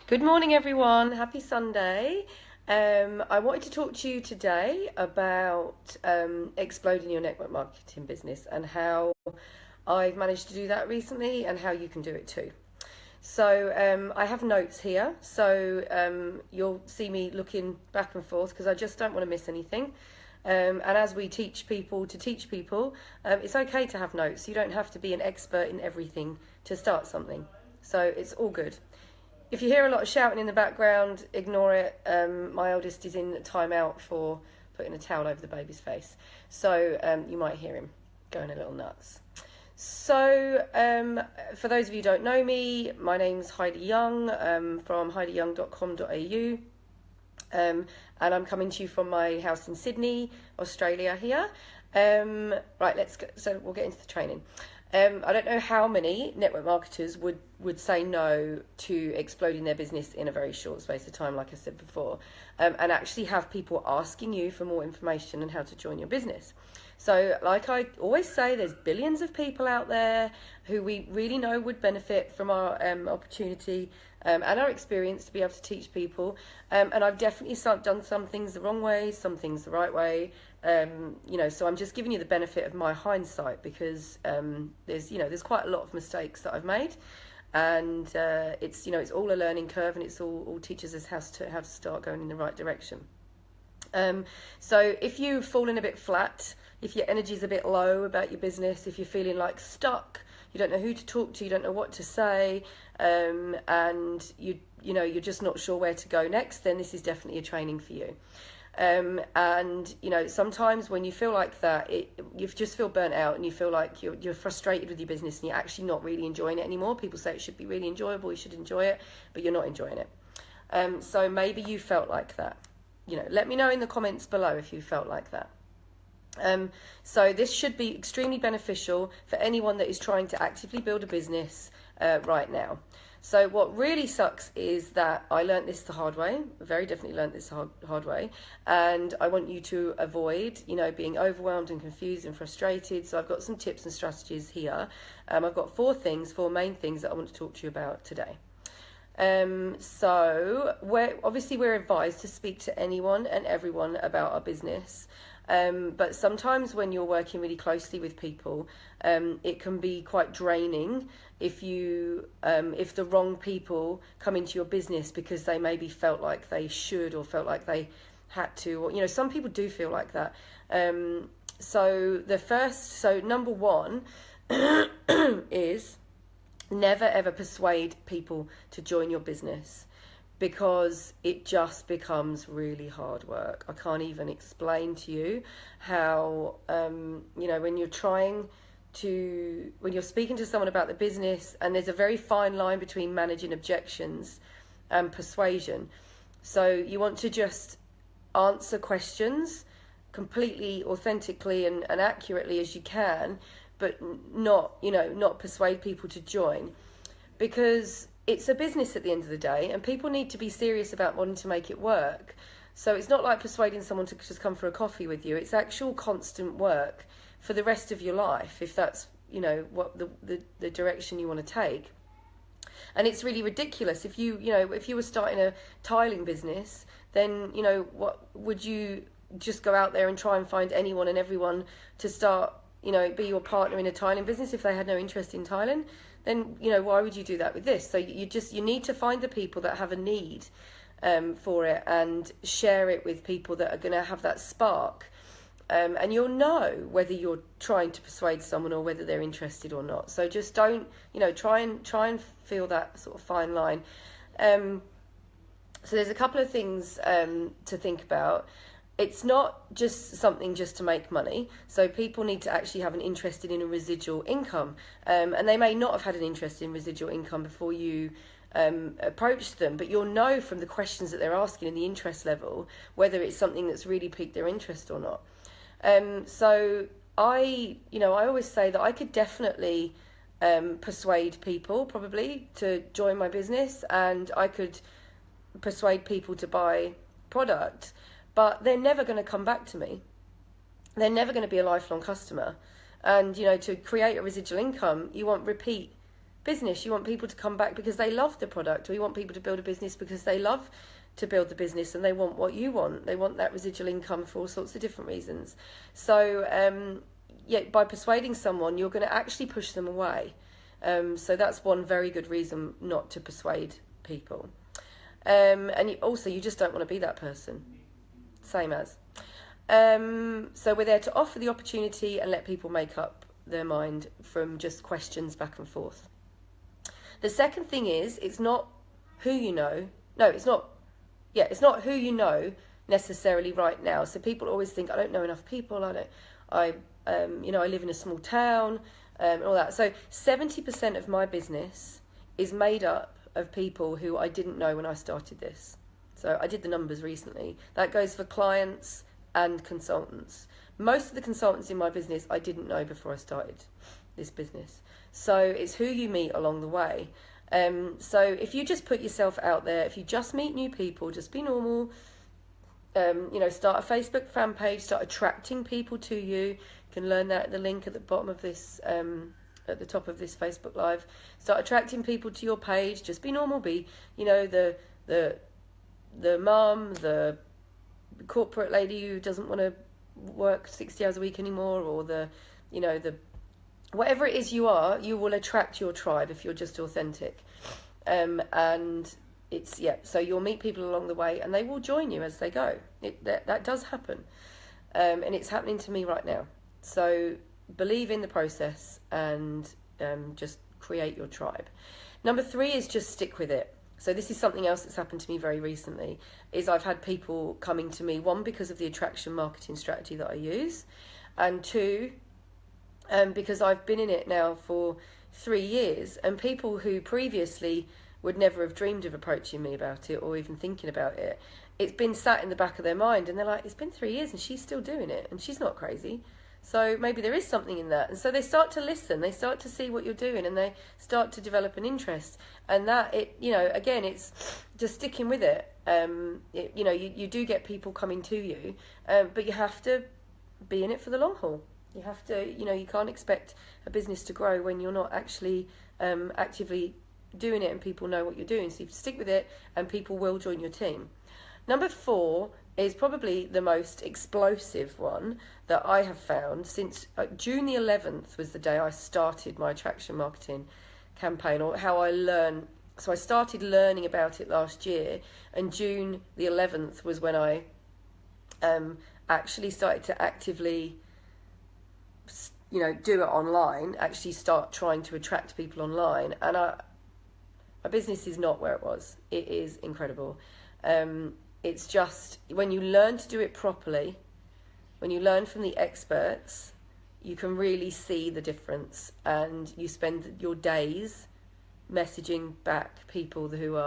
Good morning, everyone. Happy Sunday. I wanted to talk to you today about exploding your network marketing business and how I've managed to do that recently and how you can do it too. So I have notes here, so you'll see me looking back and forth because I just don't want to miss anything. And as we teach people to teach people, it's okay to have notes. You don't have to be an expert in everything to start something. So it's all good. If you hear a lot of shouting in the background, ignore it. My eldest is in timeout for putting a towel over the baby's face. So you might hear him going a little nuts. So for those of you who don't know me, my name's Heidi Young from heidiyoung.com.au. And I'm coming to you from my house in Sydney, Australia here. Right, let's go. So we'll get into the training. I don't know how many network marketers would say no to exploding their business in a very short space of time, like I said before, and actually have people asking you for more information on how to join your business. So like I always say, there's billions of people out there who we really know would benefit from our opportunity and our experience to be able to teach people. And I've definitely done some things the wrong way, some things the right way. So I'm just giving you the benefit of my hindsight because there's quite a lot of mistakes that I've made, and it's all a learning curve, and it's all teaches us how to start going in the right direction. So if you've fallen a bit flat, if your energy's a bit low about your business, if you're feeling like stuck, you don't know who to talk to, you don't know what to say, and you're just not sure where to go next, then this is definitely a training for you. Sometimes when you feel like that, you just feel burnt out and you feel like you're frustrated with your business and you're actually not really enjoying it anymore. People say it should be really enjoyable, you should enjoy it, but you're not enjoying it. So maybe you felt like that. Let me know in the comments below if you felt like that. So this should be extremely beneficial for anyone that is trying to actively build a business right now. So what really sucks is that I learnt this the hard way, very definitely learnt this hard way, and I want you to avoid, being overwhelmed and confused and frustrated. So I've got some tips and strategies here. I've got four main things that I want to talk to you about today. So we're advised to speak to anyone and everyone about our business. But sometimes when you're working really closely with people, it can be quite draining if the wrong people come into your business because they maybe felt like they should or felt like they had to, or some people do feel like that. So number one is never ever persuade people to join your business, because it just becomes really hard work. I can't even explain to you how, when you're speaking to someone about the business, and there's a very fine line between managing objections and persuasion. So you want to just answer questions completely authentically and accurately as you can, but not persuade people to join, because it's a business at the end of the day, and people need to be serious about wanting to make it work. So it's not like persuading someone to just come for a coffee with you. It's actual constant work for the rest of your life, if that's what the direction you want to take. And it's really ridiculous if you were starting a tiling business, then what would you just go out there and try and find anyone and everyone to start be your partner in a tiling business if they had no interest in tiling? Then why would you do that with this? So you need to find the people that have a need for it and share it with people that are going to have that spark, and you'll know whether you're trying to persuade someone or whether they're interested or not. So just don't try and feel that sort of fine line. So there's a couple of things to think about. It's not just something just to make money. So people need to actually have an interest in a residual income. And they may not have had an interest in residual income before you approach them, but you'll know from the questions that they're asking and the interest level whether it's something that's really piqued their interest or not. So I always say that I could definitely persuade people probably to join my business, and I could persuade people to buy product, but they're never going to come back to me. They're never going to be a lifelong customer. And, to create a residual income, you want repeat business. You want people to come back because they love the product, or you want people to build a business because they love to build the business and they want what you want. They want that residual income for all sorts of different reasons. So by persuading someone, you're going to actually push them away. So that's one very good reason not to persuade people. And you just don't want to be that person. Same as. So we're there to offer the opportunity and let people make up their mind from just questions back and forth. The second thing is, it's not who you know. No, it's not who you know necessarily right now. So people always think, I don't know enough people. I live in a small town, and all that. So 70% of my business is made up of people who I didn't know when I started this. So I did the numbers recently. That goes for clients and consultants. Most of the consultants in my business I didn't know before I started this business. So it's who you meet along the way. So if you just put yourself out there, if you just meet new people, just be normal, start a Facebook fan page, start attracting people to you. You can learn that at the link at the bottom of this, at the top of this Facebook Live. Start attracting people to your page. Just be normal. Be, the mum, the corporate lady who doesn't want to work 60 hours a week anymore, or the whatever it is you are, you will attract your tribe if you're just authentic. And it's, so you'll meet people along the way and they will join you as they go. That does happen. And it's happening to me right now. So believe in the process and just create your tribe. Number 3 is just stick with it. So this is something else that's happened to me very recently, is I've had people coming to me, 1, because of the attraction marketing strategy that I use, and 2, because I've been in it now for 3 years, and people who previously would never have dreamed of approaching me about it or even thinking about it, it's been sat in the back of their mind, and they're like, it's been 3 years and she's still doing it and she's not crazy. So maybe there is something in that. And so they start to listen, they start to see what you're doing, and they start to develop an interest. And that, again, it's just sticking with it. You do get people coming to you, but you have to be in it for the long haul. You have to, you can't expect a business to grow when you're not actually actively doing it and people know what you're doing. So you have to stick with it and people will join your team. Number 4 is probably the most explosive one that I have found since June the 11th was the day I started my attraction marketing campaign, or how I learned. So I started learning about it last year, and June the 11th was when I actually started to actively do it online, actually start trying to attract people online. And my business is not where it was. It is incredible. It's just, when you learn to do it properly, when you learn from the experts, you can really see the difference, and you spend your days messaging back people who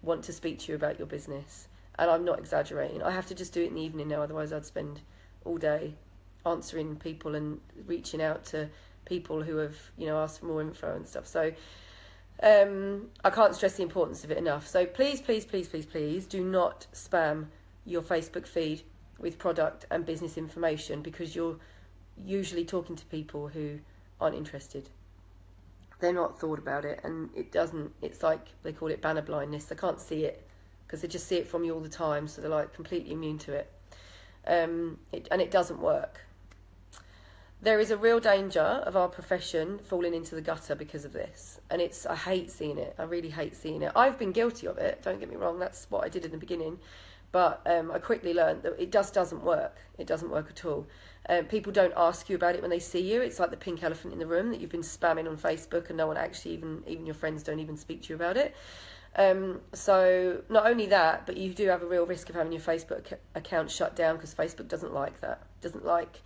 want to speak to you about your business. And I'm not exaggerating. I have to just do it in the evening now, otherwise I'd spend all day answering people and reaching out to people who have asked for more info and stuff. So I can't stress the importance of it enough. So please do not spam your Facebook feed with product and business information, because you're usually talking to people who aren't interested. They're not thought about it, and it's like, they call it banner blindness. They can't see it because they just see it from you all the time, so they're like completely immune to it. And it doesn't work. There is a real danger of our profession falling into the gutter because of this. And I hate seeing it. I really hate seeing it. I've been guilty of it, don't get me wrong. That's what I did in the beginning. But I quickly learned that it just doesn't work. It doesn't work at all. People don't ask you about it when they see you. It's like the pink elephant in the room that you've been spamming on Facebook, and no one actually, even your friends, don't even speak to you about it. So not only that, but you do have a real risk of having your Facebook account shut down, because Facebook doesn't like that. Doesn't like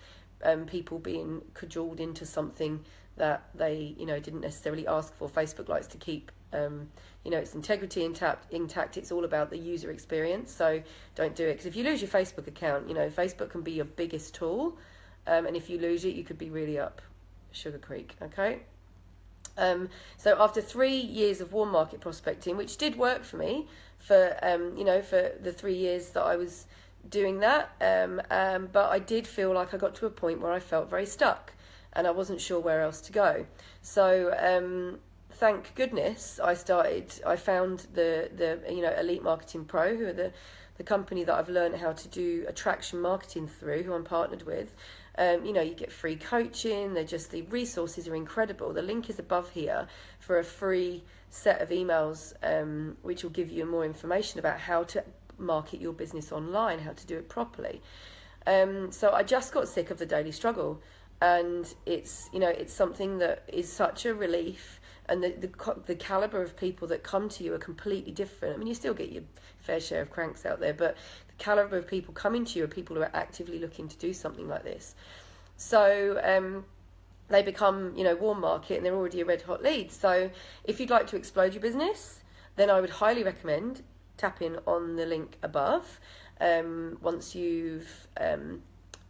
people being cajoled into something that they didn't necessarily ask for. Facebook likes to keep its integrity intact. It's all about the user experience, so don't do it, because if you lose your Facebook account, Facebook can be your biggest tool, and if you lose it, you could be really up Sugar Creek. Okay. So after 3 years of warm market prospecting, which did work for me for the 3 years that I was doing that, but I did feel like I got to a point where I felt very stuck and I wasn't sure where else to go. So thank goodness I found the Elite Marketing Pro, who are the company that I've learned how to do attraction marketing through, who I'm partnered with. You get free coaching. The resources are incredible. The link is above here for a free set of emails, which will give you more information about how to market your business online, how to do it properly. So I just got sick of the daily struggle, and it's something that is such a relief. And the caliber of people that come to you are completely different. I mean, you still get your fair share of cranks out there, but the caliber of people coming to you are people who are actively looking to do something like this. So they become, warm market, and they're already a red hot lead. So if you'd like to explode your business, then I would highly recommend tapping on the link above. Once you've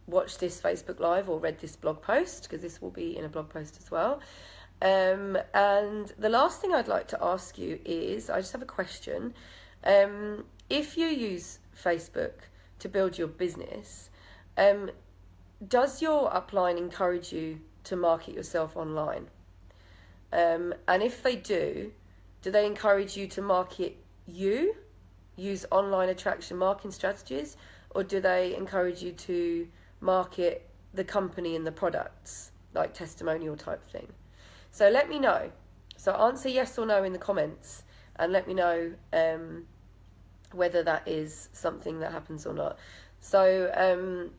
watched this Facebook Live or read this blog post, because this will be in a blog post as well. And the last thing I'd like to ask you is, I just have a question. If you use Facebook to build your business, does your upline encourage you to market yourself online? And if they do they encourage you to market you, use online attraction marketing strategies, or do they encourage you to market the company and the products, like testimonial type thing? So let me know. So answer yes or no in the comments, and let me know whether that is something that happens or not. So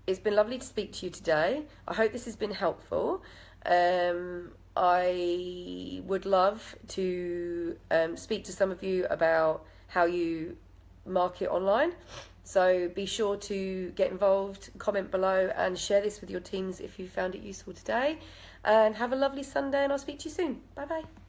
it's been lovely to speak to you today. I hope this has been helpful. I would love to speak to some of you about how you market online. So be sure to get involved, comment below, and share this with your teams if you found it useful today. And have a lovely Sunday, and I'll speak to you soon. Bye bye.